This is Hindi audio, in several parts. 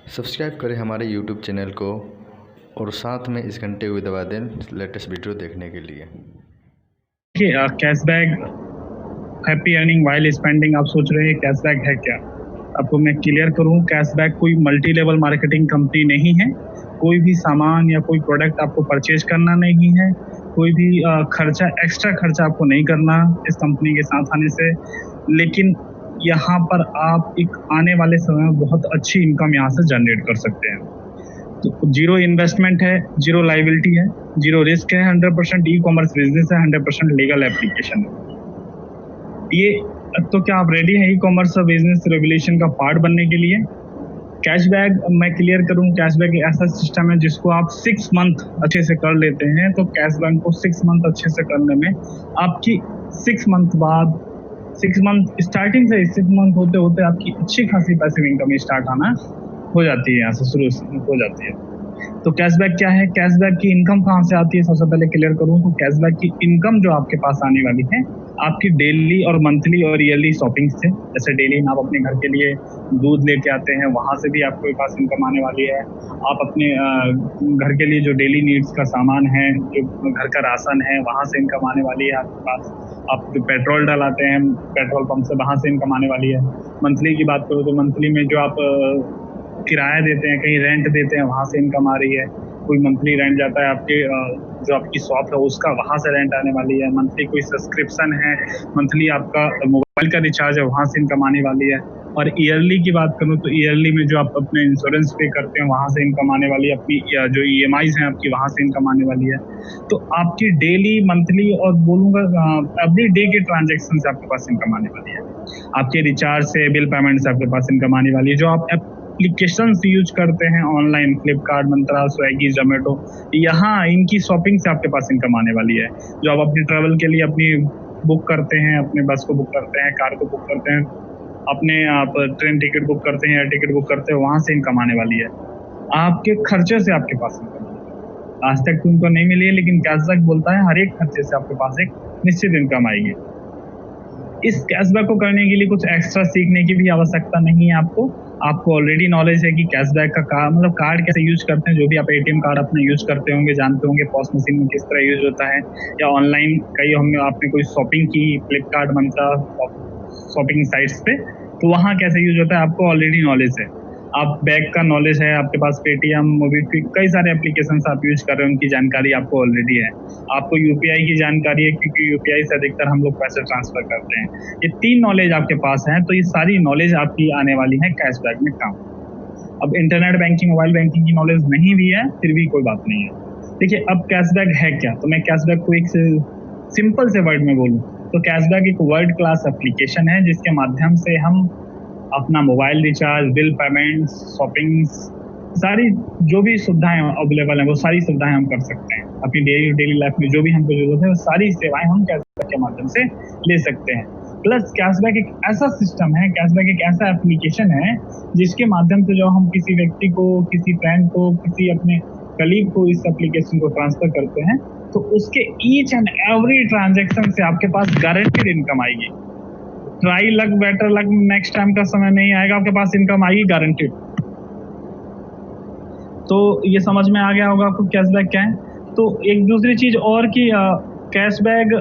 सब्सक्राइब करें हमारे यूट्यूब चैनल को और साथ में इस घंटे को दबा दें लेटेस्ट वीडियो देखने के लिए। देखिए cashback happy earning while spending आप सोच रहे हैं कैशबैक है क्या? आपको मैं क्लियर करूं, कैशबैक कोई मल्टी लेवल मार्केटिंग कंपनी नहीं है। कोई भी सामान या कोई प्रोडक्ट आपको परचेज करना नहीं है, कोई भी एक्स्ट्रा खर्चा आपको नहीं करना इस कंपनी के साथ आने से। लेकिन यहाँ पर आप एक आने वाले समय में बहुत अच्छी इनकम यहाँ से जनरेट कर सकते हैं। तो जीरो इन्वेस्टमेंट है, जीरो लाइबिलिटी है, जीरो रिस्क है, 100% ई कॉमर्स बिजनेस है, 100% लीगल एप्लीकेशन है। ये तो क्या आप रेडी हैं ई कॉमर्स बिजनेस रेवोल्यूशन का पार्ट बनने के लिए? कैशबैक मैं क्लियर करूं, कैशबैक एक ऐसा सिस्टम है जिसको आप 6 मंथ अच्छे से कर लेते हैं। तो कैशबैक को 6 मंथ अच्छे से करने में आपकी 6 मंथ बाद 6 मंथ स्टार्टिंग से 6 मंथ होते होते आपकी अच्छी खासी पैसिव इनकम स्टार्ट आना हो जाती है, यहाँ से शुरू हो जाती है। तो कैशबैक क्या है, कैशबैक की इनकम कहाँ से आती है? सबसे पहले क्लियर करूँ तो कैशबैक की इनकम जो आपके पास आने वाली है आपकी डेली और मंथली और ईयरली शॉपिंग से। जैसे डेली आप अपने घर के लिए दूध लेके आते हैं, वहाँ से भी आपके पास इनकम आने वाली है। आप अपने घर के लिए जो डेली नीड्स का सामान है, जो घर का राशन है, वहाँ से इनकम आने वाली है आपके पास। आप जो पेट्रोल डलाते हैं पेट्रोल पंप से, वहाँ से इनकम आने वाली है। मंथली की बात करूँ तो मंथली में जो आप किराया देते हैं, कहीं रेंट देते हैं, वहाँ से इनकम आ रही है। कोई मंथली रेंट जाता है आपके जो आपकी शॉप है उसका, वहाँ से रेंट आने वाली है। मंथली कोई सब्सक्रिप्शन है, मंथली आपका मोबाइल का रिचार्ज है, वहाँ से इनकम आने वाली है। और ईयरली की बात करूँ तो ईयरली में जो आप अपने इंश्योरेंस पे करते हैं वहाँ से इनकम आने वाली है। अपनी जो EMIs हैं आपकी, वहाँ से इनकम आने वाली है। तो आपकी डेली, मंथली और बोलूँगा एवरी डे के ट्रांजेक्शन से आपके पास इनकम आने वाली है। आपके रिचार्ज से, बिल पेमेंट से आपके पास इनकम आने वाली है। जो आप एप्लीकेशंस यूज करते हैं ऑनलाइन, फ्लिपकार्ट, मंत्रा, स्विगी, जोमेटो, यहाँ इनकी शॉपिंग से आपके पास इनकम आने वाली है। जो आप अपने ट्रैवल के लिए अपनी बुक करते हैं, अपने बस को बुक करते हैं, कार को बुक करते हैं, अपने आप ट्रेन टिकट बुक करते हैं, एयर टिकट बुक करते हैं, वहाँ से इनकम आने वाली है। आपके खर्चे से आपके पास इनकम आज तक तुमको नहीं मिली है, लेकिन कैशबैक बोलता है हर एक खर्चे से आपके पास एक निश्चित इनकम आएगी। इस कैशबैक को करने के लिए कुछ एक्स्ट्रा सीखने की भी आवश्यकता नहीं है आपको ऑलरेडी नॉलेज है कि कैशबैक का मतलब कार्ड कैसे यूज करते हैं। जो भी आप ATM कार्ड अपना यूज करते होंगे, जानते होंगे पॉस मशीन में किस तरह यूज होता है, या ऑनलाइन कई हमने आपने कोई शॉपिंग की फ्लिपकार्ट, मंत्रा शॉपिंग साइट्स पे, तो वहाँ कैसे यूज होता है आपको ऑलरेडी नॉलेज है। आप बैंक का नॉलेज है आपके पास, पेटीएम, मोबीक्विक, कई सारे एप्लीकेशंस आप यूज कर रहे हैं, उनकी जानकारी आपको ऑलरेडी है। आपको UPI की जानकारी है क्योंकि UPI से अधिकतर हम लोग पैसे ट्रांसफर करते हैं। ये 3 नॉलेज आपके पास है, तो ये सारी नॉलेज आपकी आने वाली है कैशबैक में काम। अब इंटरनेट बैंकिंग, मोबाइल बैंकिंग की नॉलेज नहीं भी है, फिर भी कोई बात नहीं है। देखिए अब कैशबैक है क्या, तो मैं कैशबैक को एक सिंपल से वर्ड में बोलूँ तो कैशबैक एक वर्ल्ड क्लास एप्लीकेशन है जिसके माध्यम से हम अपना mobile recharge, bill payments, shoppings, सारी जो भी सुविधाएं अवेलेबल हैं वो सारी सुविधाएं हम कर सकते हैं। अपनी डेली लाइफ में जो भी हमको जरूरत है वो सारी सेवाएं हम कैशबैक के माध्यम से ले सकते हैं। प्लस कैशबैक एक ऐसा सिस्टम है, कैशबैक एक ऐसा एप्लीकेशन है जिसके माध्यम से जो हम किसी व्यक्ति को, किसी फ्रेंड को, किसी अपने कलीग को इस एप्लीकेशन को ट्रांसफर करते हैं तो उसके ईच एंड एवरी ट्रांजेक्शन से आपके पास गारंटेड इनकम आएगी। Try luck, better luck, next time का समय नहीं आएगा, आपके पास इनकम आएगी गारंटेड। तो ये समझ में आ गया होगा आपको कैशबैक क्या है। तो एक दूसरी चीज और कि कैशबैक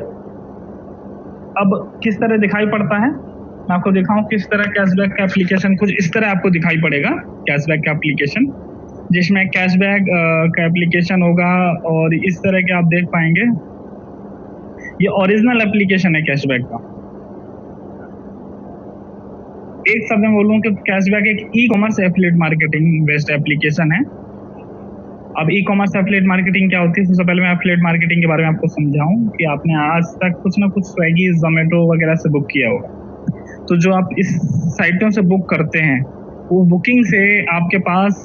अब किस तरह दिखाई पड़ता है, मैं आपको दिखाऊं किस तरह कैशबैक का एप्लीकेशन कुछ इस तरह आपको दिखाई पड़ेगा। कैशबैक का एप्लीकेशन जिसमें कैशबैक का एप्लीकेशन होगा और इस तरह के आप देख पाएंगे। ये ओरिजिनल एप्लीकेशन है कैशबैक का। एक शब्द में बोलूं कि कैशबैक एक e commerce affiliate marketing based application है। अब ई कॉमर्स एफिलिएट मार्केटिंग क्या होती है, सबसे पहले मैं एफिलिएट मार्केटिंग के बारे में आपको समझाऊं कि आपने आज तक कुछ ना कुछ स्विगी, जोमेटो वगैरह से बुक किया होगा। तो जो आप इस साइटों से बुक करते हैं वो बुकिंग से आपके पास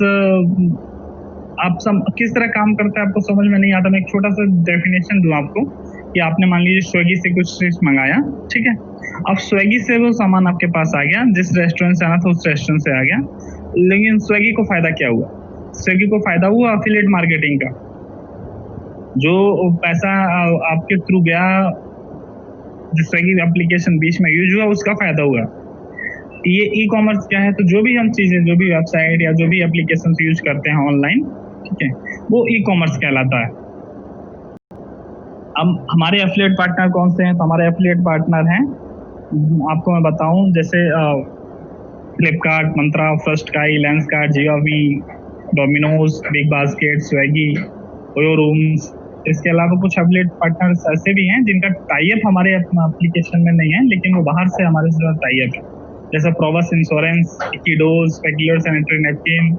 किस तरह काम करता है आपको समझ में नहीं आता। मैं एक छोटा सा डेफिनेशन दूं आपको कि आपने मान लीजिए स्विगी से कुछ चीज मंगाया, ठीक है। अब स्विगी से वो सामान आपके पास आ गया, जिस रेस्टोरेंट से आना था उस रेस्टोरेंट से आ गया, लेकिन स्विगी को फायदा क्या हुआ? स्विगी को फायदा हुआ एफिलिएट मार्केटिंग का। जो पैसा आपके थ्रू गया, जो स्विगी एप्लीकेशन बीच में यूज हुआ, उसका फायदा हुआ। ये ई कॉमर्स क्या है, तो जो भी हम चीज़ें, जो भी वेबसाइट या जो भी एप्लीकेशन यूज करते हैं ऑनलाइन, ठीक है, वो ई कॉमर्स कहलाता है। अब हमारे एफिलिएट पार्टनर कौन से हैं, तो हमारे एफिलिएट पार्टनर हैं, आपको मैं बताऊं, जैसे Flipkart, Myntra, FirstCry, Lenskart, Xiaomi, Domino's, big basket, Swiggy, OYO rooms. इसके अलावा कुछ एफिलिएट पार्टनर्स ऐसे भी हैं जिनका टाई-अप हमारे एप्लीकेशन में नहीं है, लेकिन वो बाहर से हमारे साथ टाई-अप है, जैसे प्रोवस इंश्योरेंस, इक्विडोज, peculiar sanitary napkin,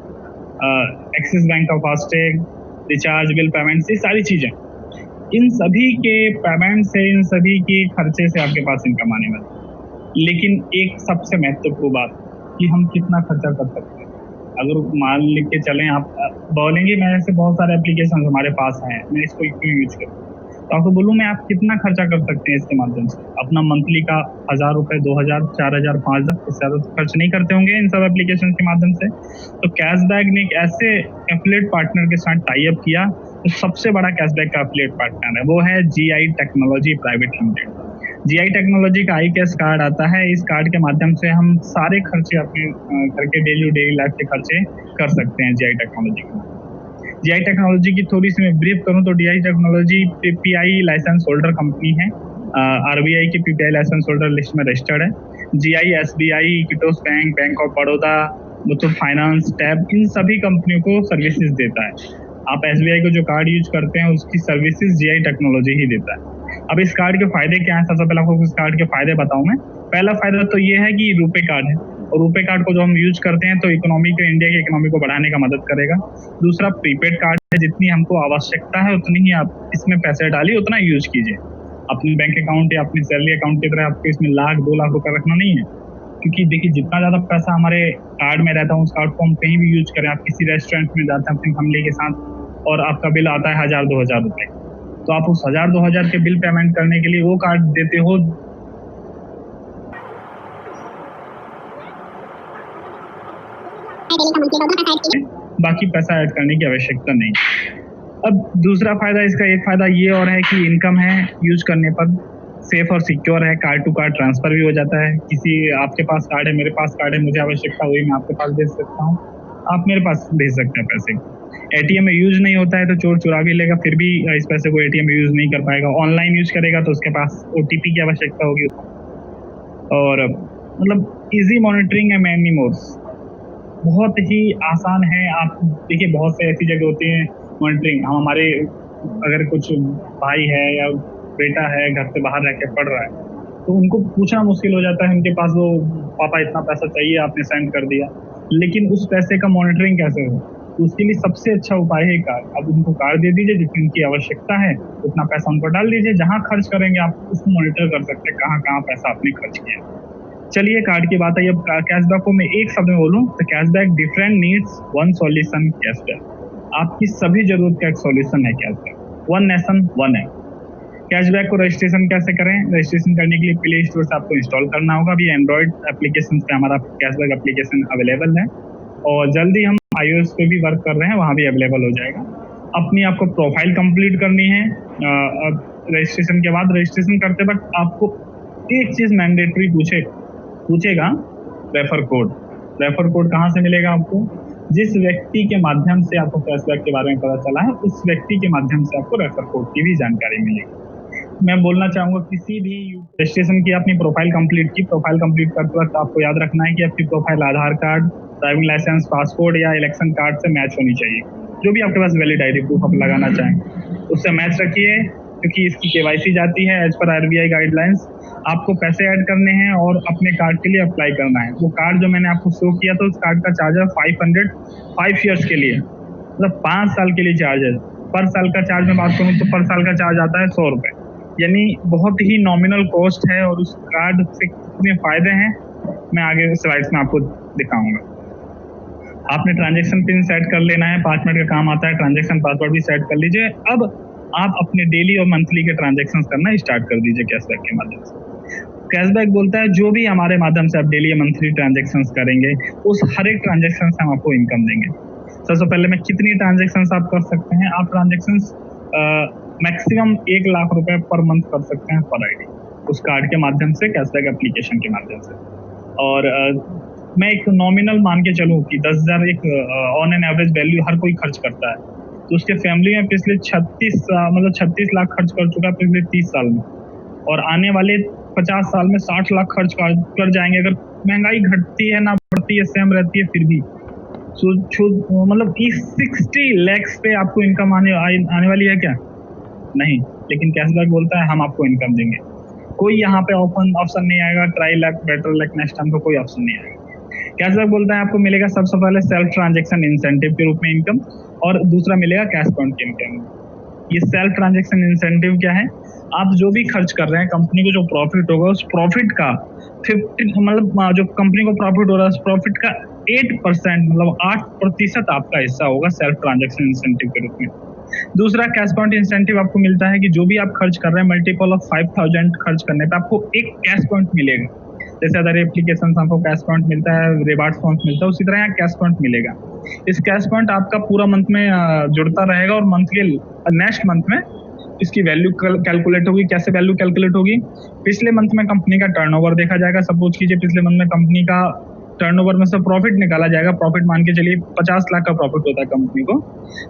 Axis bank का फास्टैग, रिचार्ज बिल पेमेंट्स, ये सारी चीज़ें, इन सभी के पेमेंट से, इन सभी के खर्चे से आपके पास इनकम आने वाली है। लेकिन एक सबसे महत्वपूर्ण बात कि हम कितना खर्चा कर सकते हैं। अगर मान लिख के चलें, आप बोलेंगे मैं ऐसे बहुत सारे एप्लीकेशन हमारे पास हैं, मैं इसको क्यों यूज करूँ, तो आपको बोलूँ मैं, आप कितना खर्चा कर सकते हैं इसके माध्यम से। अपना मंथली का 1000 रुपये, 2000, 4000, 5000, इससे ज़्यादा खर्च नहीं करते होंगे इन सब एप्लीकेशन के माध्यम से। तो कैशबैक ने एक ऐसे एफिलिएट पार्टनर के साथ टाई अप किया, तो सबसे बड़ा कैशबैक का एफिलिएट पार्टनर है, वो है GI technology private limited. GI technology का iCash कार्ड आता है, इस कार्ड के माध्यम से हम सारे खर्चे अपने घर के डेली लाइफ के खर्चे कर सकते हैं GI टेक्नोलॉजी के। GI टेक्नोलॉजी की थोड़ी सी मैं ब्रीफ करूं तो GI technology PPI licence holder company है, RBI की PPI लाइसेंस होल्डर लिस्ट में रजिस्टर्ड है। GI, SBI, किटोस bank, bank of Baroda, Muthoot finance, टैब, इन सभी कंपनियों को सर्विसेज देता है। आप SBI को जो कार्ड यूज करते हैं उसकी सर्विसेज GI टेक्नोलॉजी ही देता है। अब इस कार्ड के फायदे क्या हैं, सबसे पहले आपको इस कार्ड के फायदे बताऊं मैं। पहला फायदा तो ये है कि रुपे कार्ड है, और रुपे कार्ड को जो हम यूज करते हैं तो इकोनॉमी को, इंडिया की इकोनॉमी को बढ़ाने का मदद करेगा। दूसरा प्रीपेड कार्ड है, जितनी हमको आवश्यकता है उतनी ही आप इसमें पैसे डालिए, उतना यूज कीजिए। अपने बैंक अकाउंट या अपनी सैलरी अकाउंट की तरह आपको इसमें लाख 2 लाख रुपए रखना नहीं है, क्योंकि देखिए जितना ज़्यादा पैसा हमारे कार्ड में रहता है, उस कार्ड को हम कहीं भी यूज करें, आप किसी रेस्टोरेंट में जाते हैं अपनी फैमिली के साथ और आपका बिल आता है 1000-2000 रुपए, तो आप उस 1000-2000 के बिल पेमेंट करने के लिए वो कार्ड देते हो, बाकी पैसा ऐड करने की आवश्यकता नहीं। अब दूसरा फायदा इसका, एक फायदा ये और है कि इनकम है यूज करने पर, सेफ और सिक्योर है, कार्ड टू कार्ड ट्रांसफर भी हो जाता है। किसी, आपके पास कार्ड है, मेरे पास कार्ड है, मुझे आवश्यकता हुई मैं आपके पास भेज सकता हूँ, आप मेरे पास भेज सकते हैं पैसे। ATM में यूज नहीं होता है तो चोर चुरा भी लेगा, फिर भी इस पैसे को ATM में यूज नहीं कर पाएगा। ऑनलाइन यूज करेगा तो उसके पास OTP की आवश्यकता होगी, और मतलब इजी मॉनिटरिंग है, मैनी मोड्स, बहुत ही आसान है। आप देखिए बहुत से ऐसी जगह होती है मॉनिटरिंग, हम हमारे अगर कुछ भाई है या बेटा है घर से बाहर रह के पढ़ रहा है, तो उनको पूछना मुश्किल हो जाता है, उनके पास वो पापा इतना पैसा चाहिए, आपने सेंड कर दिया, लेकिन उस पैसे का मॉनिटरिंग कैसे हो, तो उसके लिए सबसे अच्छा उपाय है कार्ड। अब उनको कार्ड दे दीजिए, जितनी उनकी आवश्यकता है उतना पैसा उनको डाल दीजिए, जहाँ खर्च करेंगे आप उसको मॉनिटर कर सकते हैं, कहाँ कहाँ पैसा आपने खर्च किया। चलिए कार्ड की बात है। अब कैशबैक को मैं एक शब्द में बोलूं तो cashback different needs one solution cashback. आपकी सभी जरूरत का एक सॉल्यूशन है कैशबैक, वन नेशन वन है। कैशबैक को रजिस्ट्रेशन कैसे करें? रजिस्ट्रेशन करने के लिए प्ले स्टोर से आपको इंस्टॉल करना होगा। अभी एंड्रॉइड एप्लीकेशन पे हमारा कैशबैक एप्लीकेशन अवेलेबल है, और जल्दी हम iOS पे भी वर्क कर रहे हैं, वहाँ भी अवेलेबल हो जाएगा। अपनी आपको प्रोफाइल कंप्लीट करनी है। रजिस्ट्रेशन के बाद, रजिस्ट्रेशन करते वक्त आपको एक चीज़ मैंडेटरी पूछेगा, रेफर कोड। रेफर कोड कहाँ से मिलेगा आपको? जिस व्यक्ति के माध्यम से आपको कैशबैक के बारे में पता चला है, उस व्यक्ति के माध्यम से आपको रेफर कोड की भी जानकारी मिलेगी। मैं बोलना चाहूँगा, किसी भी रजिस्ट्रेशन की अपनी प्रोफाइल कंप्लीट की, प्रोफाइल कंप्लीट करते वक्त आपको याद रखना है कि आपकी प्रोफाइल आधार कार्ड, ड्राइविंग लाइसेंस, पासपोर्ट या इलेक्शन कार्ड से मैच होनी चाहिए। जो भी आपके पास वैलिड आईडी प्रूफ आप लगाना चाहें उससे मैच रखिए, क्योंकि इसकी KYC जाती है एज पर RBI गाइडलाइंस। आपको पैसे ऐड करने हैं और अपने कार्ड के लिए अप्लाई करना है। वो कार्ड जो मैंने आपको शो किया था, उस कार्ड का चार्ज है 500, 5 ईयर्स के लिए, मतलब 5 साल के लिए चार्ज है। पर साल का चार्ज में बात करूँ तो पर साल का चार्ज आता है 100 रुपये, यानी बहुत ही नॉमिनल कॉस्ट है। और उस कार्ड से कितने फायदे हैं मैं आगे स्लाइड्स में आपको दिखाऊंगा। आपने ट्रांजेक्शन पिन सेट कर लेना है, 5 मिनट का काम आता है। ट्रांजेक्शन पासवर्ड भी सेट कर लीजिए। अब आप अपने डेली और मंथली के ट्रांजेक्शन्स करना स्टार्ट कर दीजिए कैशबैक के माध्यम से। कैशबैक बोलता है जो भी हमारे माध्यम से आप डेली या मंथली ट्रांजेक्शन्स करेंगे, उस हर एक ट्रांजेक्शन से हम आपको इनकम देंगे। सबसे पहले मैं कितनी ट्रांजेक्शन्स आप कर सकते हैं? आप ट्रांजेक्शन्स मैक्सिमम 1 लाख रुपए पर मंथ कर सकते हैं पर आईडी, उस कार्ड के माध्यम से, कैशबैक एप्लीकेशन के माध्यम से। और मैं एक नॉमिनल मान के चलूँ कि 10,000 एक ऑन एन एवरेज वैल्यू हर कोई खर्च करता है, तो उसके फैमिली में पिछले 36 लाख खर्च कर चुका है पिछले 30 साल में, और आने वाले 50 साल में 60 लाख खर्च कर जाएंगे अगर महंगाई घटती है ना बढ़ती है, सेम रहती है फिर भी। मतलब इस 60 लैक्स पे आपको इनकम आने वाली है क्या? नहीं। लेकिन कैशबैक बोलता है हम आपको इनकम देंगे। कोई यहाँ पे ऑप्शन नहीं आएगा try luck, better luck, next time का कोई ऑप्शन नहीं आएगा। कैशबैक बोलता है आपको मिलेगा सबसे पहले सेल्फ ट्रांजैक्शन इंसेंटिव के रूप में इनकम, और दूसरा मिलेगा कैश पॉइंट की इनकम। ये सेल्फ ट्रांजैक्शन इंसेंटिव क्या है? आप जो भी खर्च कर रहे हैं, कंपनी को जो प्रॉफिट होगा उस प्रॉफिट का 50 मतलब जो कंपनी को प्रॉफिट हो रहा है उस प्रॉफिट का 8% मतलब 8% आपका हिस्सा होगा सेल्फ ट्रांजैक्शन इंसेंटिव के रूप में। दूसरा कैश पॉइंट इंसेंटिव आपको मिलता है कि जो भी आप खर्च कर रहे हैं मल्टीपल ऑफ 5000 खर्च करने पे आपको एक कैश पॉइंट मिलेगा। जैसे अदर एप्लीकेशन आपको कैश पॉइंट मिलता है, रिवार्ड्स पॉइंट मिलता है, उसी तरह यहाँ कैश पॉइंट मिलेगा। इस कैश पॉइंट आपका पूरा मंथ में जुड़ता रहेगा, और मंथ के नेक्स्ट मंथ में इसकी वैल्यू कैलकुलेट होगी। कैसे वैल्यू कैलकुलेट होगी? पिछले मंथ में कंपनी का टर्नओवर देखा जाएगा। सपोज कीजिए पिछले मंथ में कंपनी का टर्नओवर में से प्रॉफिट निकाला जाएगा। प्रॉफिट मान के चलिए 50 लाख का प्रॉफिट होता है कंपनी को,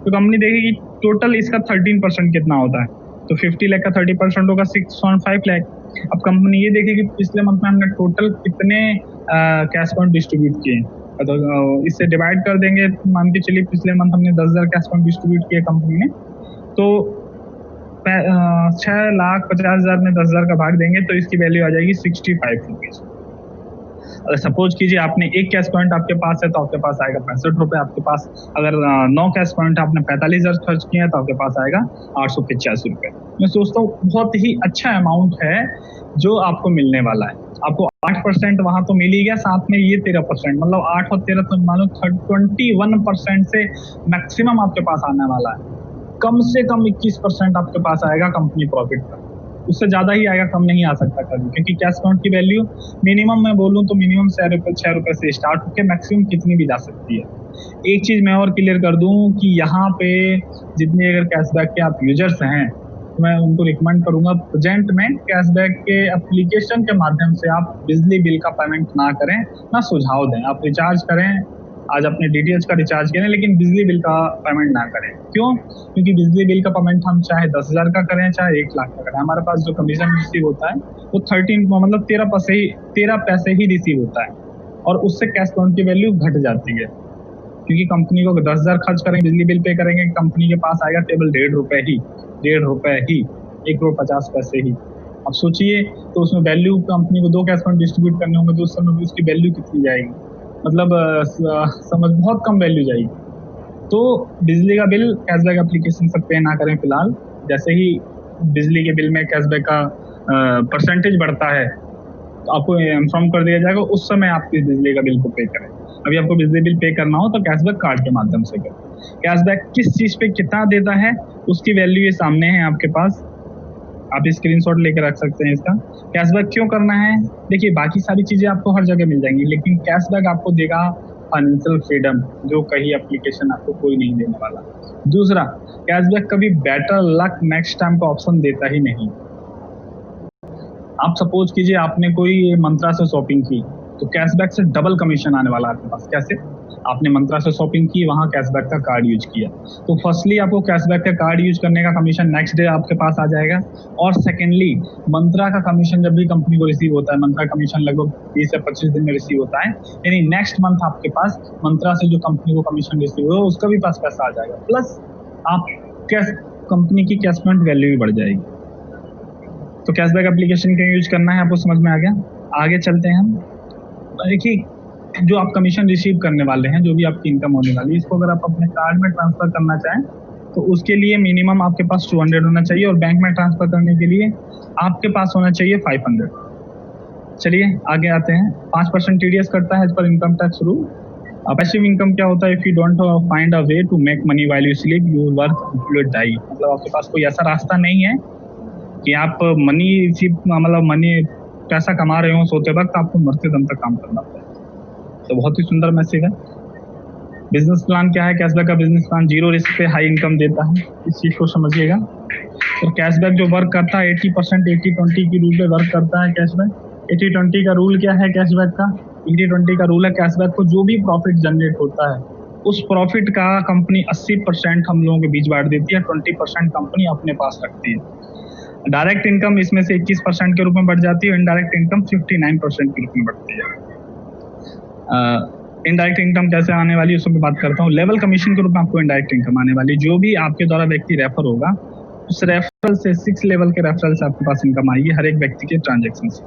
तो कंपनी देखेगी टोटल इसका 13% कितना होता है, तो 50 लाख का 30% होगा 6.5 लाख। अब कंपनी ये देखेगी पिछले मंथ में हमने टोटल कितने कैश पॉइंट डिस्ट्रीब्यूट किए, तो इससे डिवाइड कर देंगे। मान के चलिए पिछले मंथ हमने 10,000 कैश पॉइंट डिस्ट्रीब्यूट किए कंपनी ने, तो 6,50,000 में 10,000 का भाग देंगे तो इसकी वैल्यू आ जाएगी 65 रुपीज। अगर सपोज कीजिए आपने एक कैश पॉइंट आपके पास है तो आपके पास आएगा 65 रुपये। आपके पास अगर 9 कैश पॉइंट आपने 45,000 खर्च किए हैं तो आपके पास आएगा 885 रुपये। मैं सोचता हूँ बहुत ही अच्छा अमाउंट है जो आपको मिलने वाला है। आपको 8% वहां तो मिल ही गया, साथ में ये 13%, मतलब 8 और 13 तो मान लो 21% से मैक्सिमम आपके पास आने वाला है। कम से कम 21% आपके पास आएगा कंपनी प्रॉफिट का, उससे ज्यादा ही आएगा, कम नहीं आ सकता कभी, क्योंकि कैश पॉइंट की वैल्यू मिनिमम मैं बोलूँ तो मिनिमम 6 रुपए से स्टार्ट होकर मैक्सिमम कितनी भी जा सकती है। एक चीज मैं और क्लियर कर दूं कि यहाँ पे जितने अगर कैशबैक के आप यूजर्स हैं तो मैं उनको रिकमेंड करूंगा प्रेजेंट में कैशबैक के एप्लीकेशन के माध्यम से आप बिजली बिल का पेमेंट ना करें, ना सुझाव दें। आप रिचार्ज करें, आज अपने डीटीएच का रिचार्ज करें, लेकिन बिजली बिल का पेमेंट ना करें। क्यों? क्योंकि बिजली बिल का पेमेंट हम चाहे 10,000 का करें चाहे 1 लाख का करें, हमारे पास जो कमीशन रिसीव होता है वो 13 पैसे ही रिसीव होता है, और उससे कैश पॉइंट की वैल्यू घट जाती है। क्योंकि कंपनी को 10,000 खर्च करेंगे, बिजली बिल पे करेंगे, कंपनी के पास आएगा केवल 1.5 रुपए ही, 1.50 ही। अब सोचिए तो उसमें वैल्यू कंपनी को 2 कैश पॉइंट डिस्ट्रीब्यूट करने होंगे तो उस समय भी उसकी वैल्यू कितनी जाएगी, मतलब समझ बहुत कम वैल्यू जाएगी। तो बिजली का बिल कैशबैक एप्लीकेशन से पे ना करें फिलहाल। जैसे ही बिजली के बिल में कैशबैक का परसेंटेज बढ़ता है तो आपको इन्फॉर्म कर दिया जाएगा, उस समय आप इस बिजली का बिल को पे करें। अभी आपको बिजली बिल पे करना हो तो कैशबैक कार्ड के माध्यम से करें। कैशबैक किस चीज पे कितना देता है उसकी वैल्यू ये सामने है आपके पास, आप स्क्रीनशॉट लेकर रख सकते हैं इसका। कैशबैक क्यों करना है? देखिए बाकी सारी चीजें आपको हर जगह मिल जाएंगी, लेकिन कैशबैक आपको देगा फाइनेंशियल फ्रीडम, जो कहीं एप्लीकेशन आपको कोई नहीं देने वाला। दूसरा, कैशबैक कभी बेटर लक नेक्स्ट टाइम का ऑप्शन देता ही नहीं। आप सपोज कीजिए आपने कोई मंत्रा से शॉपिंग की तो कैशबैक से डबल कमीशन आने वाला आपके पास। कैसे? आपने मंत्रा से शॉपिंग की, वहां कैशबैक का कार्ड यूज किया, तो फर्स्टली आपको कैशबैक का कार्ड यूज करने का कमीशन नेक्स्ट डे आपके पास आ जाएगा, और सेकेंडली मंत्रा का कमीशन जब भी कंपनी को रिसीव होता है, मंत्रा कमीशन लगभग 20 से 25 दिन में रिसीव होता है, यानी नेक्स्ट मंथ आपके पास मंत्रा से जो कंपनी को कमीशन रिसीव हो उसका भी पास पैसा आ जाएगा, प्लस आप कंपनी की कैश पॉइंट वैल्यू भी बढ़ जाएगी। तो कैशबैक एप्लीकेशन का यूज करना है आपको समझ में आ गया। आगे चलते हैं हम। देखिए जो आप कमीशन रिसीव करने वाले हैं, जो भी आपकी इनकम होने वाली है, इसको अगर आप अपने कार्ड में ट्रांसफर करना चाहें तो उसके लिए मिनिमम आपके पास 200 होना चाहिए, और बैंक में ट्रांसफर करने के लिए आपके पास होना चाहिए 500। चलिए आगे आते हैं। 5% टीडीएस करता है एज पर income tax rule. Passive income क्या होता है? If you don't find a way to make money while you sleep you work you die. मतलब आपके पास कोई ऐसा रास्ता नहीं है कि आप मनी पैसा कमा रहे हो सोते वक्त, आपको मरते दम तक काम करना पड़ेगा। तो बहुत ही सुंदर मैसेज है। बिजनेस प्लान क्या है? कैशबैक का बिजनेस प्लान 0 रिस्क पे हाई इनकम देता है, इस चीज को समझिएगा। तो कैशबैक जो वर्क करता है 80% 80-20 की रूल पे वर्क करता है। कैशबैक 80-20 का रूल क्या है कैशबैक का? 80-20 का रूल है। कैशबैक को जो भी प्रॉफिट जनरेट होता है उस प्रॉफिट का कंपनी 80% हम लोगों के बीच बांट देती है, 20% कंपनी अपने पास रखती है। डायरेक्ट इनकम इसमें से 21% के रूप में बढ़ जाती है, इनडायरेक्ट इनकम 59% के रूप में बढ़ती है। इनडायरेक्ट इनकम कैसे आने वाली है उसमें बात करता हूँ। लेवल कमीशन के रूप में आपको इनडायरेक्ट इनकम आने वाली, जो भी आपके द्वारा व्यक्ति रेफर होगा उस रेफरल से 6 लेवल के रेफरल से आपके पास इनकम आएगी हर एक व्यक्ति के ट्रांजेक्शन से।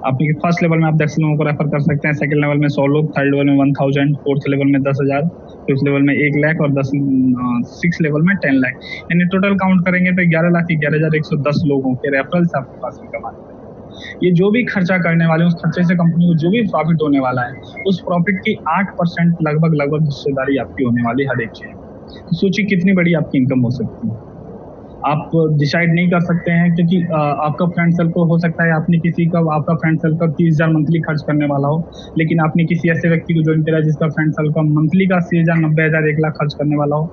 आपके फर्स्ट लेवल में आप 10 लोगों को रेफर कर सकते हैं, सेकंड लेवल में 100 लोग, थर्ड लेवल में 1000, फोर्थ लेवल में 10,000, फिफ्थ लेवल में 1 लाख और 6 लेवल में 10 लाख। यानी टोटल काउंट करेंगे तो 11,11,110 लोगों के रेफरल से आपके पास इनकम आती है। ये जो भी खर्चा करने वाले उस खर्चे से कंपनी को जो भी प्रॉफिट होने वाला है उस प्रॉफिट की 8% लगभग हिस्सेदारी आपकी होने वाली हर एक चीज। तो सोचिए कितनी बड़ी आपकी इनकम हो सकती है। आप डिसाइड नहीं कर सकते हैं क्योंकि आपका फ्रेंड सर्कल हो सकता है, आपने किसी का आपका फ्रेंड सर्कल 30,000 मंथली खर्च करने वाला हो, लेकिन आपने किसी ऐसे व्यक्ति को ज्वाइन किया जिसका फ्रेंड सर्कल मंथली का 80,000, 90,000, 1 लाख खर्च करने वाला हो,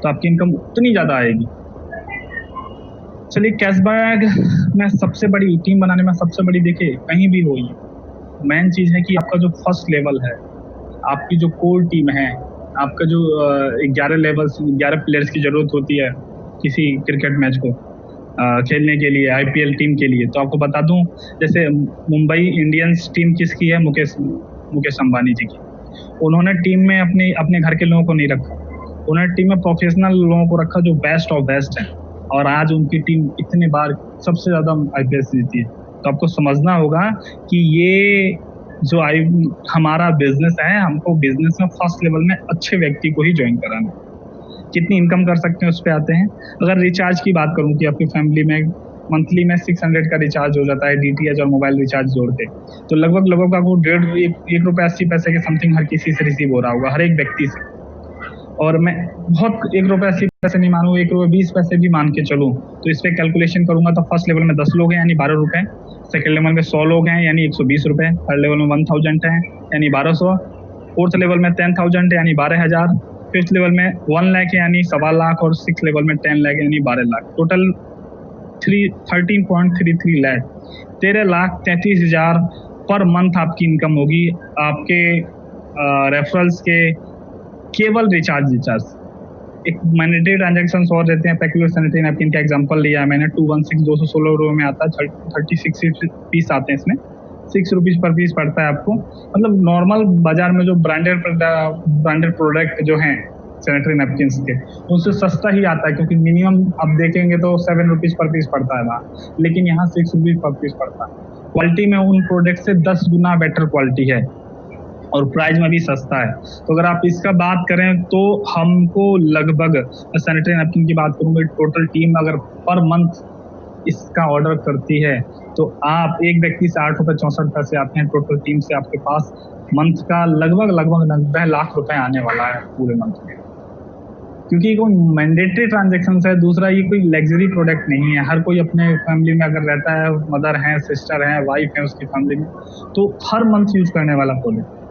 तो आपकी इनकम उतनी ज़्यादा आएगी। चलिए, कैशबैक में सबसे बड़ी टीम बनाने में सबसे बड़ी, देखिए कहीं भी हो, मेन चीज़ है कि आपका जो फर्स्ट लेवल है, आपकी जो कोर टीम है, आपका जो 11 प्लेयर्स की ज़रूरत होती है किसी क्रिकेट मैच को खेलने के लिए, आईपीएल टीम के लिए। तो आपको बता दूं, जैसे मुंबई इंडियंस टीम किसकी है? मुकेश अंबानी जी की। उन्होंने टीम में अपने घर के लोगों को नहीं रखा, उन्होंने टीम में प्रोफेशनल लोगों को रखा जो बेस्ट ऑफ बेस्ट है, और आज उनकी टीम इतने बार सबसे ज़्यादा आईपीएल जीती है। तो आपको समझना होगा कि ये जो हमारा बिजनेस है, हमको बिजनेस में फर्स्ट लेवल में अच्छे व्यक्ति को ही ज्वाइन कराना है। कितनी इनकम कर सकते हैं उस पर आते हैं। अगर रिचार्ज की बात करूं कि आपकी फैमिली में मंथली में 600 का रिचार्ज हो जाता है, डीटीएच और मोबाइल रिचार्ज जोड़ के, तो लगभग आपको 1.80 के समथिंग हर किसी से रिसीव हो रहा होगा, हर एक व्यक्ति से। और मैं बहुत 1.80 नहीं मानूँ, 1.20 भी मान के चलूँ, तो इस पर कैलकुलेशन करूंगा तो फर्स्ट लेवल में 10 लोग हैं यानी 12 रुपये, सेकेंड लेवल में 100 लोग हैं यानी 120 रुपये, थर्ड लेवल में 1000 है यानी 1200, फोर्थ लेवल में 10,000 है यानी 12,000, फिफ्थ लेवल में 1 लाख है यानी 1.25 लाख, और सिक्स लेवल में 10 लाख यानी 12 lakh. Total 13.33 lakh, 13,33,000 per month आपकी इनकम होगी आपके रेफरल्स के केवल रिचार्ज। एक मैंडेटरी ट्रांजेक्शन और रहते हैं। पेक्यूलर सैनिटरी नैपकिन का एग्जांपल लिया है मैंने, 216 रुपये में आता है, 36 पीस आते हैं इसमें, 6 रुपीज़ पर पीस पड़ता है आपको। मतलब नॉर्मल बाजार में जो ब्रांडेड प्रोडक्ट जो हैं सैनिटरी नैपकिन्स के, उनसे सस्ता ही आता है, क्योंकि मिनिमम आप देखेंगे तो 7 रुपीज़ पर पीस पड़ता है वहाँ, लेकिन यहाँ 6 रुपीज़ पर पीस पड़ता है। क्वालिटी में उन प्रोडक्ट से 10 गुना बेटर क्वालिटी है और प्राइस में भी सस्ता है। तो अगर आप इसका बात करें तो हमको लगभग, सैनिटरी नैपकिन की बात करूँगा, टोटल टीम अगर पर मंथ इसका ऑर्डर करती है तो आप एक व्यक्ति से 8.64 आते हैं, टोटल टीम से आपके पास मंथ का लगभग 90 लाख रुपए आने वाला है पूरे मंथ में, क्योंकि ये कोई मैंडेटरी ट्रांजेक्शन है। दूसरा, ये कोई लग्जरी प्रोडक्ट नहीं है। हर कोई अपने फैमिली में अगर रहता है, मदर है, सिस्टर है, वाइफ है उसकी फैमिली में, तो हर मंथ यूज करने वाला प्रोडक्ट।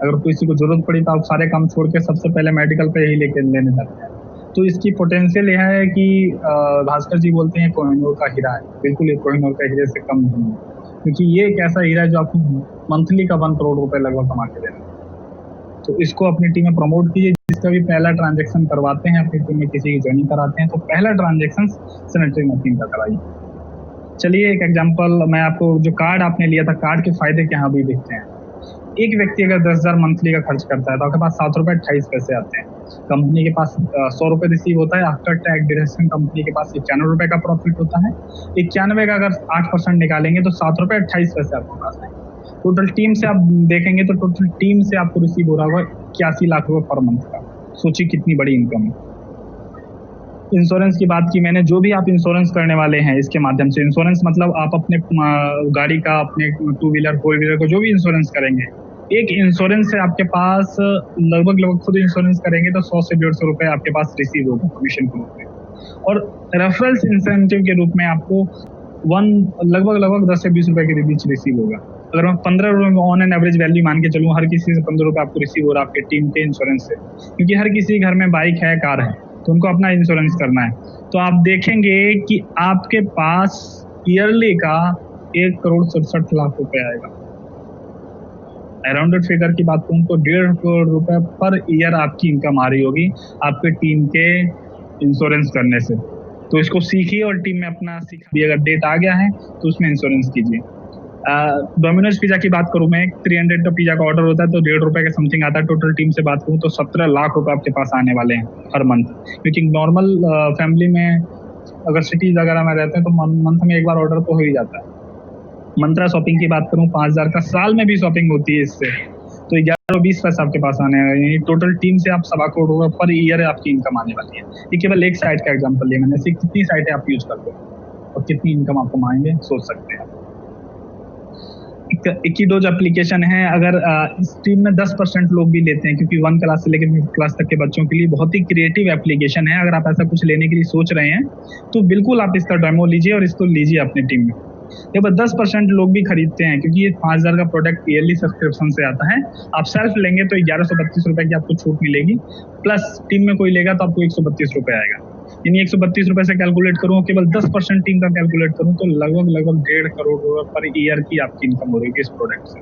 अगर किसी को जरूरत पड़ी तो आप सारे काम छोड़ के सबसे पहले मेडिकल पे ही लेने जाते हैं। तो इसकी पोटेंशियल यह है कि भास्कर जी बोलते हैं कोहिनूर का हीरा है। बिल्कुल ये कोहिनूर का हीरे से कम नहीं है, क्योंकि ये एक ऐसा हीरा है जो आपको मंथली का 1 करोड़ रुपए लगभग कमा के देना। तो इसको अपनी टीम में प्रमोट कीजिए। जिसका भी पहला ट्रांजेक्शन करवाते हैं अपनी टीम में, किसी की ज्वाइनिंग कराते हैं, तो पहला ट्रांजेक्शन सैनिटरी नैपकिन का कराइए। चलिए, एक एग्जांपल मैं आपको, जो कार्ड आपने लिया था, कार्ड के फायदे क्या भी देखते हैं। एक व्यक्ति अगर 10,000 मंथली का खर्च करता है तो आपके पास 7 रुपये 28 पैसे आते हैं। कंपनी के पास 100 रुपये रिसीव होता है आफ्टर टैक्स डिडक्शन। कंपनी के पास 91 रुपये का प्रॉफिट होता है। 91 का अगर 8% निकालेंगे तो 7 रुपये 28 पैसे आपके पास है। टोटल टीम से आप देखेंगे तो टोटल टीम से आपको रिसीव हो रहा होगा 81 लाख रुपये पर मंथ का। सोचिए कितनी बड़ी इनकम है। इंश्योरेंस की बात की मैंने, जो भी आप इंश्योरेंस करने वाले हैं इसके माध्यम से, इंश्योरेंस मतलब आप अपने गाड़ी का, अपने 2 व्हीलर 4 व्हीलर को जो भी इंश्योरेंस करेंगे, एक इंश्योरेंस से आपके पास लगभग खुद इंश्योरेंस करेंगे तो 100 से 150 रुपये आपके पास रिसीव होगा कमीशन के रूप में। और रेफरल्स इंसेंटिव के रूप में आपको लगभग 10 से 20 रुपये के बीच रिसीव होगा। अगर मैं 15 रुपये में ऑन एन एवरेज वैल्यू मान के चलूँ, हर किसी से 15 रुपये आपको रिसीव हो रहा है आपके टीम के इंश्योरेंस से, क्योंकि हर किसी घर में बाइक है, कार है, तो उनको अपना इंश्योरेंस करना है। तो आप देखेंगे कि आपके पास ईयरली का 1,67,00,000 रुपये आएगा। अराउंडेड फिगर की बात करूँ तो 1.5 करोड़ रुपए पर ईयर आपकी इनकम आ रही होगी आपके टीम के इंश्योरेंस करने से। तो इसको सीखिए और टीम में अपना भी अगर डेट आ गया है तो उसमें इंश्योरेंस कीजिए। डोमिनोज पिज़्ज़ा की बात करूँ मैं, 300 का पिज़्ज़ा का ऑर्डर होता है तो 1.5 रुपए के समथिंग आता है। टोटल टीम से बात करूँ तो 17 लाख रुपए आपके पास आने वाले हैं हर मंथ, क्योंकि नॉर्मल फैमिली में अगर सिटीज वगैरह में रहते हैं तो मंथ में एक बार ऑर्डर तो हो ही जाता है। मंत्रा शॉपिंग की बात करूँ 5,000 का साल में भी शॉपिंग होती है इससे, तो 11-20 पैसे आपके पास आने हैं। यानी टोटल टीम से आप 1.25 करोड़ रुपए पर ईयर आपकी इनकम आने वाली है। ये केवल एक साइट का एग्जांपल लिया मैंने, ऐसी कितनी साइटें आप यूज करते हो और कितनी इनकम आपको आएंगे सोच सकते हैं। इक्कीडोज एप्लीकेशन है, अगर इस टीम में 10% लोग भी लेते हैं, क्योंकि 1 क्लास से लेकर 5th क्लास तक के बच्चों के लिए बहुत ही क्रिएटिव एप्लीकेशन है। अगर आप ऐसा कुछ लेने के लिए सोच रहे हैं तो बिल्कुल आप इसका डेमो लीजिए और इसको लीजिए अपनी टीम में। केवल 10% लोग भी खरीदते हैं, क्योंकि ये 5,000 का प्रोडक्ट ईयरली सब्सक्रिप्शन से आता है। आप सेल्फ लेंगे तो 1132 रुपए की आपको छूट मिलेगी, प्लस टीम में कोई लेगा तो आपको 132 रुपए आएगा। यानी 132 रुपए से कैलकुलेट करूँ, केवल 10% टीम का कैलकुलेट करूँ तो लगभग 1.5 करोड़ रुपए पर ईयर की आपकी इनकम हो रही है इस प्रोडक्ट से।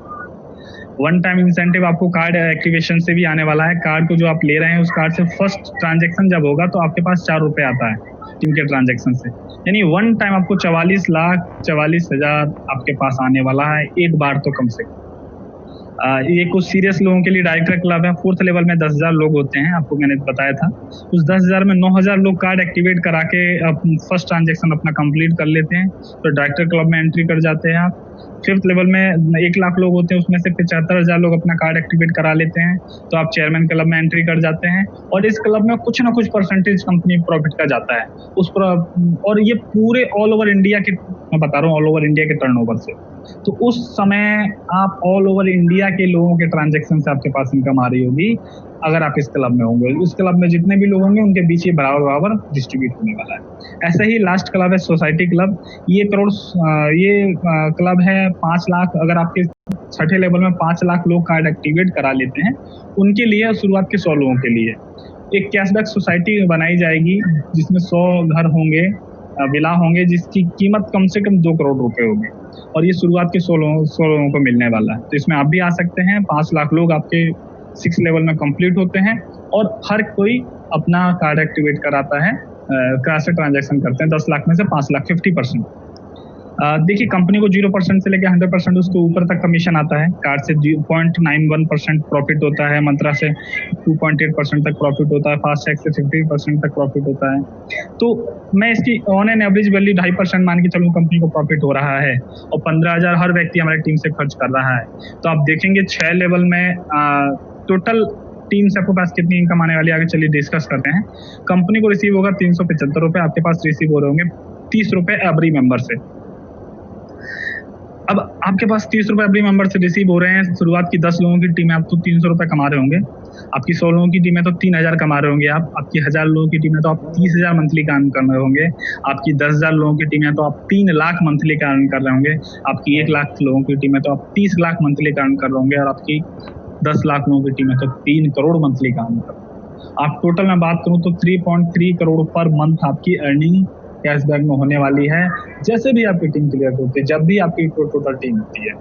वन टाइम इंसेंटिव आपको कार्ड एक्टिवेशन से भी आने वाला है। कार्ड को जो आप ले रहे हैं उस कार्ड से फर्स्ट ट्रांजेक्शन जब होगा तो आपके पास 4 रुपए आता है टीम के ट्रांजेक्शन से। यानी वन टाइम आपको 44,44,000 आपके पास आने वाला है एक बार तो कम से कम। ये कुछ सीरियस लोगों के लिए डायरेक्टर क्लब है। 4th लेवल में 10,000 लोग होते हैं, आपको मैंने बताया था। उस 10,000 में 9,000 लोग कार्ड एक्टिवेट करा के फर्स्ट ट्रांजेक्शन अपना कंप्लीट कर लेते हैं, तो डायरेक्टर क्लब में एंट्री कर जाते हैं आप। 5th लेवल में 1 लाख लोग होते हैं, उसमें से 75,000 लोग अपना कार्ड एक्टिवेट करा लेते हैं, तो आप चेयरमैन क्लब में एंट्री कर जाते हैं। और इस क्लब में कुछ ना कुछ परसेंटेज कंपनी प्रॉफिट का जाता है और ये पूरे ऑल ओवर इंडिया के, मैं बता रहा हूँ ऑल ओवर इंडिया के टर्नओवर से। तो उस समय आप ऑल ओवर इंडिया के लोगों के ट्रांजेक्शन से आपके पास इनकम आ रही होगी अगर आप इस क्लब में होंगे। उस क्लब में जितने भी लोग होंगे उनके बीच ये बराबर बराबर डिस्ट्रीब्यूट होने वाला है। ऐसे ही लास्ट क्लब है सोसाइटी क्लब। ये क्लब है 5 लाख, अगर आपके 6ठे लेवल में 5 लाख लोग कार्ड एक्टिवेट करा लेते हैं उनके लिए, शुरुआत के 100 लोगों के लिए एक कैशबैक सोसाइटी बनाई जाएगी जिसमें 100 घर होंगे, विला होंगे, जिसकी कीमत कम से कम 2 करोड़ रुपए होगी, और ये शुरुआत के 100 लोगों को मिलने वाला है। तो इसमें आप भी आ सकते हैं। 5 लाख लोग आपके 6 लेवल में कंप्लीट होते हैं और हर कोई अपना कार्ड एक्टिवेट कराता है, कार्ड से ट्रांजेक्शन करते हैं। 10 लाख में से 5 लाख 50%। देखिए, कंपनी को 0% से लेकर 100% उसके ऊपर तक कमीशन आता है। कार्ड से 0.91% प्रॉफिट होता है, मंत्रा से 2.8% तक प्रॉफिट होता है, फास्टैग से 50% तक प्रॉफिट होता है। तो मैं इसकी ऑन एन एवरेज वैल्यू 2.5% मान के चलूँ कंपनी को प्रॉफिट हो रहा है, और 15,000 हर व्यक्ति हमारी टीम से खर्च कर रहा है। तो आप देखेंगे 6 लेवल में टोटल टीम से आपके पास कितनी इनकम आने वाली है, आगे चलिए डिस्कस करते हैं। कंपनी को रिसीव होगा 375 रुपए, आपके पास रिसीव हो रहे होंगे 30 रुपए एवरी मेंबर से। अब आपके पास 30 रुपए एवरी मेंबर से रिसीव हो रहे हैं। शुरुआत की 10 लोगों की टीम है, आप तो 300 रुपए कमा रहे होंगे। आपकी 100 लोगों की टीम है तो 3,000 कमा रहे होंगे आप। आपकी 1,000 लोगों की टीम है तो आप 30,000 मंथली का अर्न कर रहे होंगे। आपकी 10,000 लोगों की टीम है तो आप 3 लाख मंथली का अर्न कर रहे होंगे। आपकी 1 लाख लोगों की टीम है तो आप 30 लाख मंथली का अर्न कर रहे होंगे, और आपकी 10 लाख लोगों की टीम है तो 3 करोड़ मंथली का अर्न कर रहे होंगे। आप टोटल में बात करूं तो 3.3 करोड़ पर मंथ आपकी अर्निंग कैशबैक में होने वाली है, जैसे भी आपकी टीम क्लियर होती है, जब भी आपकी टोटल टीम होती है।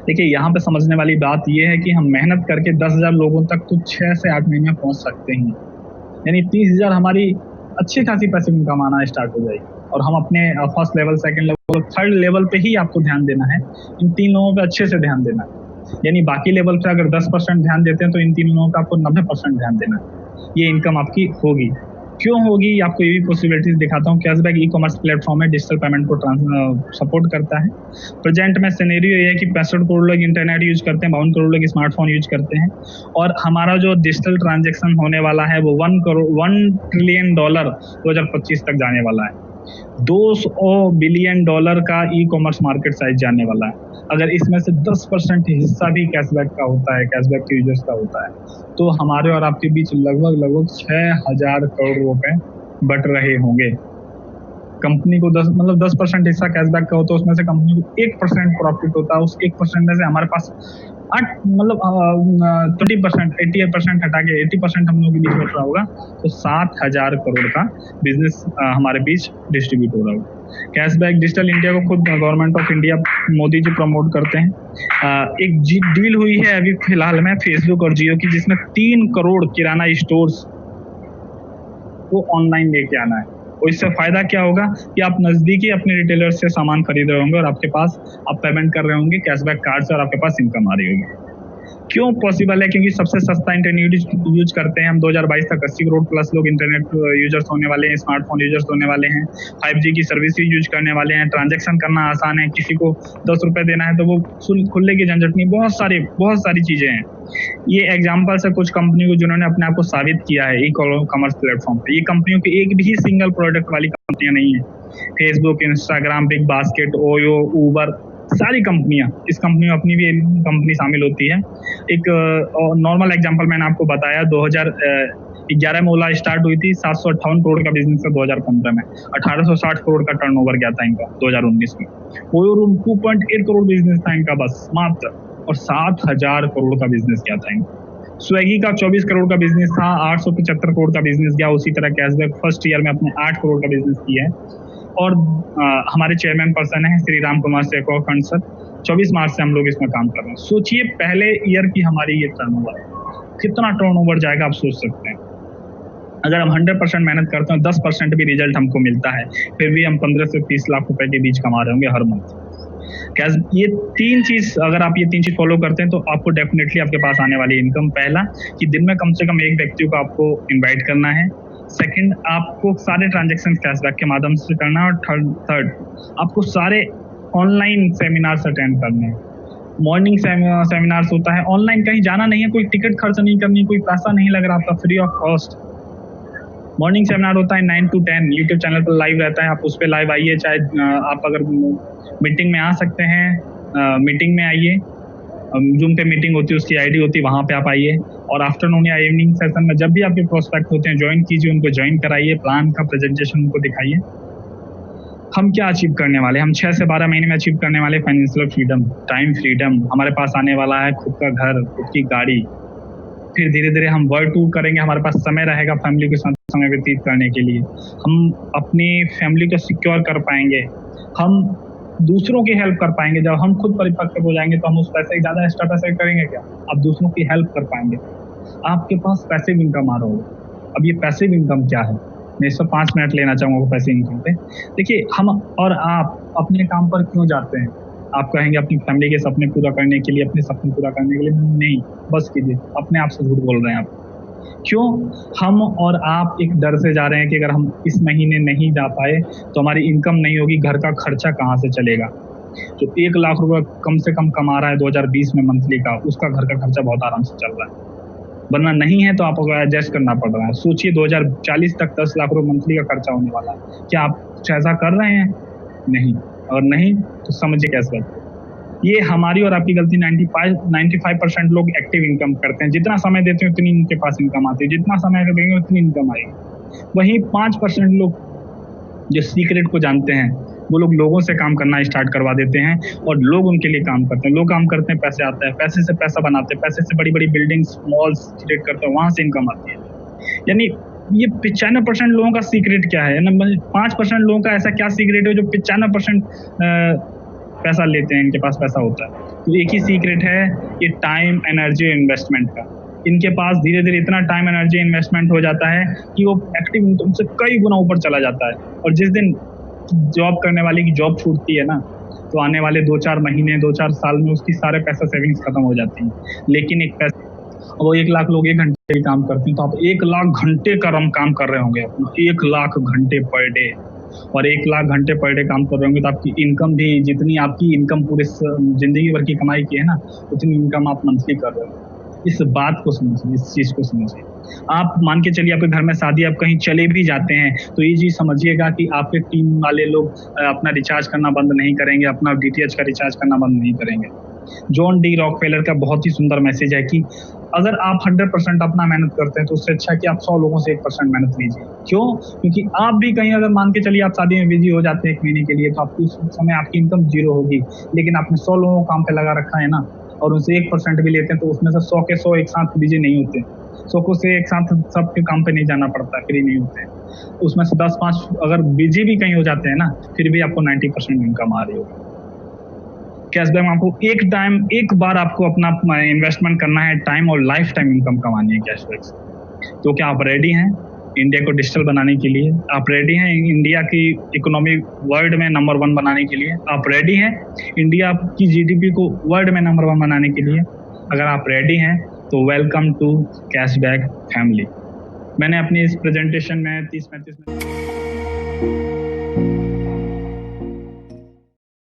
देखिए, यहाँ पे समझने वाली बात ये है कि हम मेहनत करके 10,000 लोगों तक तो 6 से 8 महीने में पहुंच सकते हैं। यानी 30,000 हमारी अच्छी खासी पैसे में कमाना स्टार्ट हो जाएगी, और हम अपने first level, second level, third level पे ही आपको ध्यान देना है। इन 3 लोगों पे अच्छे से ध्यान देना है। यानी बाकी लेवल पे अगर 10% ध्यान देते हैं तो इन 3 लोगों का आपको 90% ध्यान देना है। ये इनकम आपकी होगी। क्यों होगी, आपको ये भी पॉसिबिलिटीज दिखाता हूँ। कैशबैक ई कॉमर्स प्लेटफॉर्म है, डिजिटल पेमेंट को सपोर्ट करता है। प्रेजेंट में सिनेरियो ये है कि 65 करोड़ लोग इंटरनेट यूज करते हैं, 52 करोड़ लोग स्मार्टफोन यूज करते हैं, और हमारा जो डिजिटल ट्रांजेक्शन होने वाला है वो $1 ट्रिलियन 2025 तक जाने वाला है। $200 बिलियन का ई कॉमर्स मार्केट साइज जाने वाला है। अगर इसमें से 10% हिस्सा भी कैशबैक का होता है, कैशबैक के यूजर्स का होता है, तो हमारे और आपके बीच लगभग 6,000 करोड़ रुपए बट रहे होंगे। कंपनी को 10% हिस्सा कैशबैक का होता है, उसमें से कंपनी को 1% प्रॉफिट होता है। उस 1% में से हमारे पास 20%, 88% हटा के 80% हम लोगों के बीच बच रहा होगा, तो 7,000 करोड़ का बिजनेस हमारे बीच डिस्ट्रीब्यूट हो रहा होगा। कैशबैक डिजिटल इंडिया को खुद government of India Modi ji promote करते हैं। एक डील हुई है अभी फिलहाल में फेसबुक और जियो की, जिसमें 3 करोड़ किराना स्टोर्स को ऑनलाइन लेके आना है। और इससे फायदा क्या होगा कि आप नजदीकी अपने रिटेलर से सामान खरीद रहे होंगे और आपके पास आप पेमेंट कर रहे होंगे कैशबैक कार्ड से और आपके पास इनकम आ रही होगी। क्यों पॉसिबल है? क्योंकि सबसे सस्ता इंटरनेट यूज करते हैं हम। 2022 तक 80 करोड़ प्लस लोग इंटरनेट यूजर्स होने वाले हैं, स्मार्टफोन यूजर्स होने वाले हैं, 5G की सर्विस यूज करने वाले हैं। ट्रांजैक्शन करना आसान है, किसी को 10 रुपए देना है तो वो खुले की झंझट नहीं, बहुत सारी चीजें हैं। ये एग्जाम्पल्स है कुछ कंपनी को जिन्होंने अपने आप को साबित किया है ई कॉमर्स प्लेटफॉर्म पे। ये कंपनियों की एक भी सिंगल प्रोडक्ट वाली कंपनियां नहीं है। Facebook, Instagram, big basket, OYO, Uber, सारी कंपनियां, इस कंपनी में अपनी भी कंपनी शामिल होती है। एक नॉर्मल एग्जांपल मैंने आपको बताया, 2011 में ओला स्टार्ट हुई थी, 758 करोड़ का बिजनेस था 2015 में, 1860 करोड़ का टर्नओवर गया था इनका 2019 में। ओयो रूम 2.8 करोड़ बिजनेस था इनका बस मात्र, और 7,000 करोड़ का बिजनेस किया था इनका। स्विगी का 24 करोड़ का बिजनेस था, 875 करोड़ का बिजनेस गया। उसी तरह कैशबैक फर्स्ट ईयर में अपने 8 करोड़ का बिजनेस किया है। और हमारे चेयरमैन पर्सन है श्री राम कुमार शेखर सर, 24 मार्च से हम लोग इसमें काम कर रहे हैं। सोचिए पहले ईयर की हमारी ये टर्नओवर है, कितना टर्नओवर जाएगा आप सोच सकते हैं। अगर हम 100% मेहनत करते हैं, 10% भी रिजल्ट हमको मिलता है, फिर भी हम 15 से 30 लाख रुपए के बीच कमा रहे होंगे हर मंथ। ये 3 चीज अगर आप ये 3 चीज फॉलो करते हैं तो आपको डेफिनेटली आपके पास आने वाली इनकम, पहला कि दिन में कम से कम एक व्यक्ति को आपको इन्वाइट करना है। सेकंड, आपको सारे ट्रांजैक्शन कैशबैक के माध्यम से करना है। और थर्ड, आपको सारे ऑनलाइन सेमिनार्स अटेंड करने हैं। मॉर्निंग सेमिनार्स होता है ऑनलाइन, कहीं जाना नहीं है, कोई टिकट खर्च नहीं करनी, कोई पैसा नहीं लग रहा आपका, free of cost. Morning seminar होता है 9 to 10, यूट्यूब चैनल पर लाइव रहता है, आप उस पर लाइव आइए। चाहे आप अगर मीटिंग में आ सकते हैं, मीटिंग में आइए। जूम पे मीटिंग होती है, उसकी आईडी होती है, वहाँ पे आप आइए। और आफ्टरनून या इवनिंग सेशन में जब भी आपके प्रोस्पेक्ट होते हैं, ज्वाइन कीजिए, उनको ज्वाइन कराइए, प्लान का प्रेजेंटेशन उनको दिखाइए। हम क्या अचीव करने वाले, हम 6 से 12 महीने में अचीव करने वाले फाइनेंशियल फ्रीडम, टाइम फ्रीडम। हमारे पास आने वाला है खुद का घर, खुद की गाड़ी। फिर धीरे धीरे हम वर्ल्ड टूर करेंगे, हमारे पास समय रहेगा फैमिली के साथ समय व्यतीत करने के लिए। हम अपनी फैमिली को सिक्योर कर पाएंगे, हम दूसरों की हेल्प कर पाएंगे। जब हम खुद परिपक्व हो जाएंगे तो हम उस पैसे की ज़्यादा एक्स्ट्रा पैसे करेंगे क्या, आप दूसरों की हेल्प कर पाएंगे। आपके पास पैसिव इनकम आ रहा होगा। अब ये पैसिव इनकम क्या है, मैं इस पर 5 मिनट लेना चाहूँगा पैसिव इनकम पे। देखिए, हम और आप अपने काम पर क्यों जाते हैं? आप कहेंगे अपनी फैमिली के सपने पूरा करने के लिए, अपने सपने पूरा करने के लिए। नहीं, बस कीजिए, अपने आप से झूठ बोल रहे हैं आप। क्यों? हम और आप एक डर से जा रहे हैं कि अगर हम इस महीने नहीं जा पाए तो हमारी इनकम नहीं होगी, घर का खर्चा कहाँ से चलेगा। जो 1 लाख रुपए कम से कम कमा रहा है 2020 में मंथली का, उसका घर का खर्चा बहुत आराम से चल रहा है। वरना नहीं है तो आपको एडजस्ट करना पड़ रहा है। सोचिए 2040 तक 10 लाख रुपए मंथली का खर्चा होने वाला है। क्या आप ऐसा कर रहे हैं? नहीं। और नहीं तो समझिए कैसे। ये हमारी और आपकी गलती। 95% लोग एक्टिव इनकम करते हैं, जितना समय देते हैं उतनी उनके पास इनकम आती है, जितना समय देंगे उतनी इनकम आएगी। वहीं 5% लोग जो सीक्रेट को जानते हैं, वो लोग लोगों से काम करना स्टार्ट करवा देते हैं और लोग उनके लिए काम करते हैं। लोग काम करते हैं, पैसे आता है, पैसे से पैसा बनाते हैं, पैसे से बड़ी बड़ी बिल्डिंग्स, मॉल्स क्रिएट करते हैं, वहां से इनकम आती है। यानी ये 95% लोगों का सीक्रेट क्या है ना, 5% लोगों का ऐसा क्या सीक्रेट है जो 95% पैसा लेते हैं, इनके पास पैसा होता है। तो एक ही सीक्रेट है, ये टाइम, एनर्जी, इन्वेस्टमेंट का। इनके पास धीरे धीरे इतना टाइम, एनर्जी, इन्वेस्टमेंट हो जाता है कि वो एक्टिव इनकम से कई गुना ऊपर चला जाता है। और जिस दिन जॉब करने वाले की जॉब छूटती है ना, तो आने वाले 2-4 महीने, 2-4 साल में उसकी सारे पैसा सेविंग्स खत्म हो जाती हैं। लेकिन एक पैसा, वो 1 लाख लोग 1 घंटे भी काम करते हैं, तो आप 1 लाख घंटे का काम कर रहे होंगे अपना, 1 लाख घंटे पर डे। और 1 लाख घंटे पर डे काम कर रहे होंगे तो आपकी इनकम भी, जितनी आपकी इनकम पूरे जिंदगी भर की कमाई की है ना, उतनी इनकम आप मंथली कर रहे हो। इस बात को समझिए, इस चीज को समझिए। आप मान के चलिए आपके घर में शादी, आप कहीं चले भी जाते हैं तो ये चीज समझिएगा कि आपके टीम वाले लोग अपना रिचार्ज करना बंद नहीं करेंगे, अपना DTH का रिचार्ज करना बंद नहीं करेंगे। जॉन डी रॉकफेलर का बहुत ही सुंदर मैसेज है कि अगर आप 100% अपना मेहनत करते हैं तो उससे अच्छा कि आप 100 लोगों से 1% मेहनत लीजिए। क्यों? क्योंकि आप भी कहीं अगर मान के चलिए आप शादी में बिजी हो जाते हैं 1 महीने के लिए, तो आपकी उस समय आपकी इनकम 0 होगी। लेकिन आपने 100 लोगों को काम पे लगा रखा है ना, और उनसे 1% भी लेते हैं, तो उसमें से 100 के 100 एक साथ बिजी नहीं होते। 100 को से एक साथ सबके काम पे नहीं जाना पड़ता, फ्री नहीं होते। उसमें से 10-5 अगर बिजी भी कहीं हो जाते हैं ना, फिर भी आपको 90% इनकम आ रही होगी। कैशबैक में आपको एक बार आपको अपना इन्वेस्टमेंट करना है, टाइम और लाइफ टाइम इनकम कमानी है कैशबैक से। तो क्या आप रेडी हैं इंडिया को डिजिटल बनाने के लिए? आप रेडी हैं इंडिया की इकोनॉमी वर्ल्ड में नंबर 1 बनाने के लिए? आप रेडी हैं इंडिया की जीडीपी को वर्ल्ड में नंबर 1 बनाने के लिए? अगर आप रेडी हैं तो वेलकम टू कैशबैक फैमिली। मैंने अपनी इस प्रेजेंटेशन में 30-35 मिनट